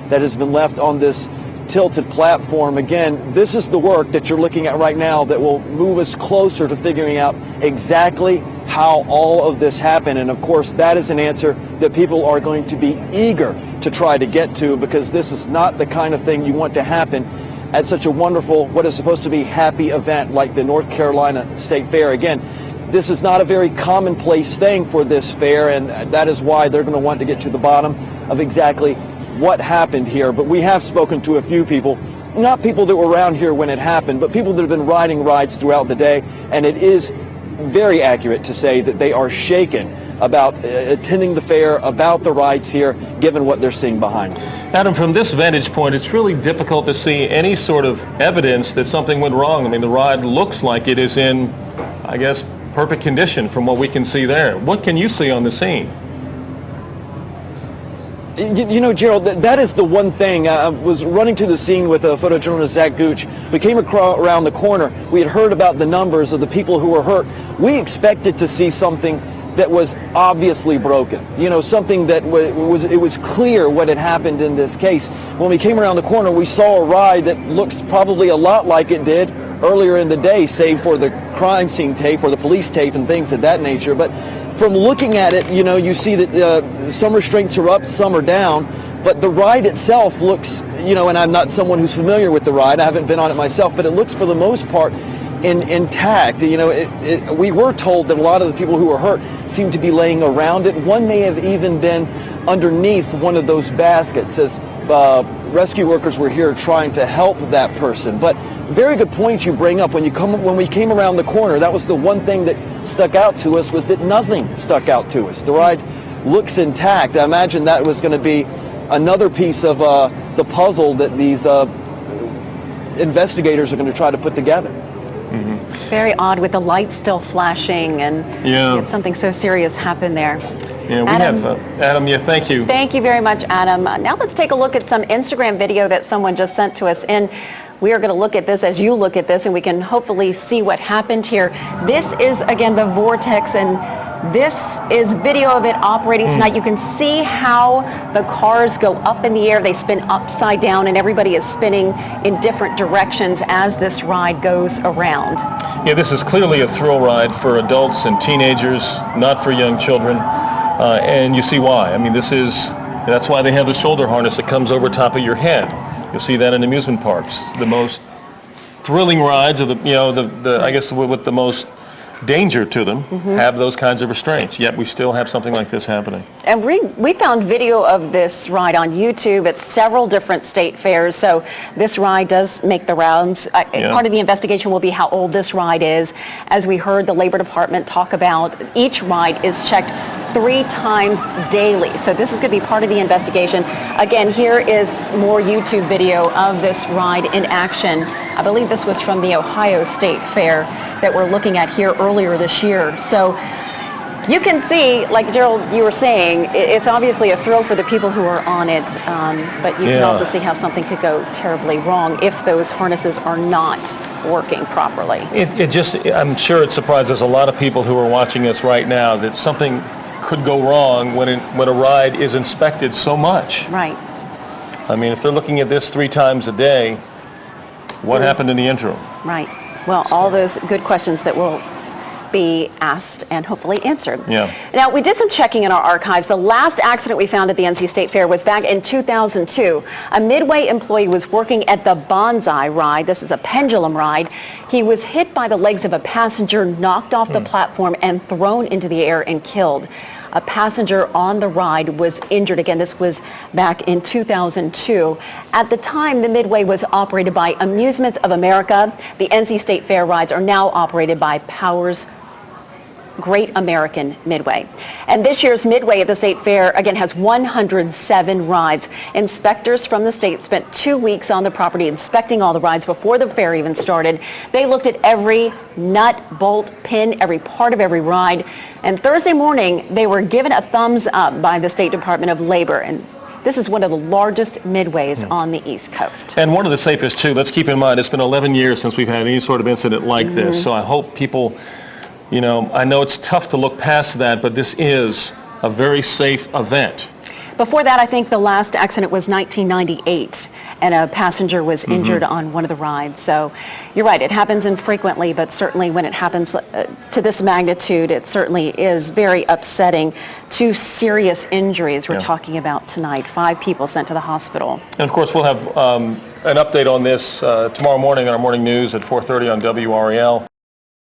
that has been left on this tilted platform. Again, this is the work that you're looking at right now that will move us closer to figuring out exactly how all of this happened. And of course, that is an answer that people are going to be eager to try to get to, because this is not the kind of thing you want to happen at such a wonderful, what is supposed to be happy event like the North Carolina State Fair. Again, this is not a very commonplace thing for this fair, and that is why they're going to want to get to the bottom of exactly what happened here. But we have spoken to a few people, not people that were around here when it happened, but people that have been riding rides throughout the day, and it is very accurate to say that they are shaken about attending the fair, about the rides here, given what they're seeing behind them. Adam, from this vantage point, it's really difficult to see any sort of evidence that something went wrong. I mean, the ride looks like it is in, I guess, perfect condition from what we can see there. What can you see on the scene? You know, Gerald, that is the one thing. I was running to the scene with photojournalist Zach Gooch. We came around the corner. We had heard about the numbers of the people who were hurt. We expected to see something that was obviously broken. You know, something that it was clear what had happened in this case. When we came around the corner, we saw a ride that looks probably a lot like it did earlier in the day, save for the crime scene tape or the police tape and things of that nature. But from looking at it, you know, you see that some restraints are up, some are down, but the ride itself looks, you know, and I'm not someone who's familiar with the ride, I haven't been on it myself, but it looks for the most part intact. You know, we were told that a lot of the people who were hurt seemed to be laying around it. One may have even been underneath one of those baskets as rescue workers were here trying to help that person. But very good point you bring up. When we came around the corner, that was the one thing that stuck out to us, was that nothing stuck out to us. The ride looks intact. I imagine that was going to be another piece of the puzzle that these investigators are going to try to put together. Mm-hmm. Very odd with the lights still flashing and something so serious happened there. Yeah, we Adam, have Adam. Yeah, thank you. Thank you very much, Adam. Now let's take a look at some Instagram video that someone just sent to us. And we are going to look at this as you look at this, and we can hopefully see what happened here. This is, again, the Vortex, and this is video of it operating tonight. You can see how the cars go up in the air. They spin upside down, and everybody is spinning in different directions as this ride goes around. Yeah, this is clearly a thrill ride for adults and teenagers, not for young children. And you see why. I mean, that's why they have a shoulder harness that comes over top of your head. You'll see that in amusement parks. The most thrilling rides, or I guess with the most danger to them, have those kinds of restraints. Yet we still have something like this happening. And we found video of this ride on YouTube at several different state fairs. So this ride does make the rounds. Part of the investigation will be how old this ride is. As we heard the Labor Department talk about, each ride is checked 3 times daily. So this is going to be part of the investigation. Again, here is more YouTube video of this ride in action. I believe this was from the Ohio State Fair that we're looking at here earlier this year. So you can see, like Gerald, you were saying, it's obviously a thrill for the people who are on it, but you can also see how something could go terribly wrong if those harnesses are not working properly. I'm sure it surprises a lot of people who are watching us right now that something could go wrong when a ride is inspected so much. Right. I mean, if they're looking at this 3 times a day, what happened in the interim? Right. Well, all those good questions that will be asked and hopefully answered. Yeah. Now, we did some checking in our archives. The last accident we found at the NC State Fair was back in 2002. A Midway employee was working at the Bonsai ride. This is a pendulum ride. He was hit by the legs of a passenger, knocked off the platform, and thrown into the air and killed. A passenger on the ride was injured. Again, this was back in 2002. At the time, the Midway was operated by Amusements of America. The NC State Fair rides are now operated by Powers Great American Midway. And this year's Midway at the State Fair, again, has 107 rides. Inspectors from the state spent 2 weeks on the property inspecting all the rides before the fair even started. They looked at every nut, bolt, pin, every part of every ride. And Thursday morning, they were given a thumbs up by the State Department of Labor. And this is one of the largest Midways on the East Coast. And one of the safest, too. Let's keep in mind, it's been 11 years since we've had any sort of incident like this. So I hope people, I know it's tough to look past that, but this is a very safe event. Before that, I think the last accident was 1998, and a passenger was injured on one of the rides. So you're right, it happens infrequently, but certainly when it happens to this magnitude, it certainly is very upsetting. 2 serious injuries we're talking about tonight. 5 people sent to the hospital. And of course, we'll have an update on this tomorrow morning on our morning news at 4:30 on WRAL.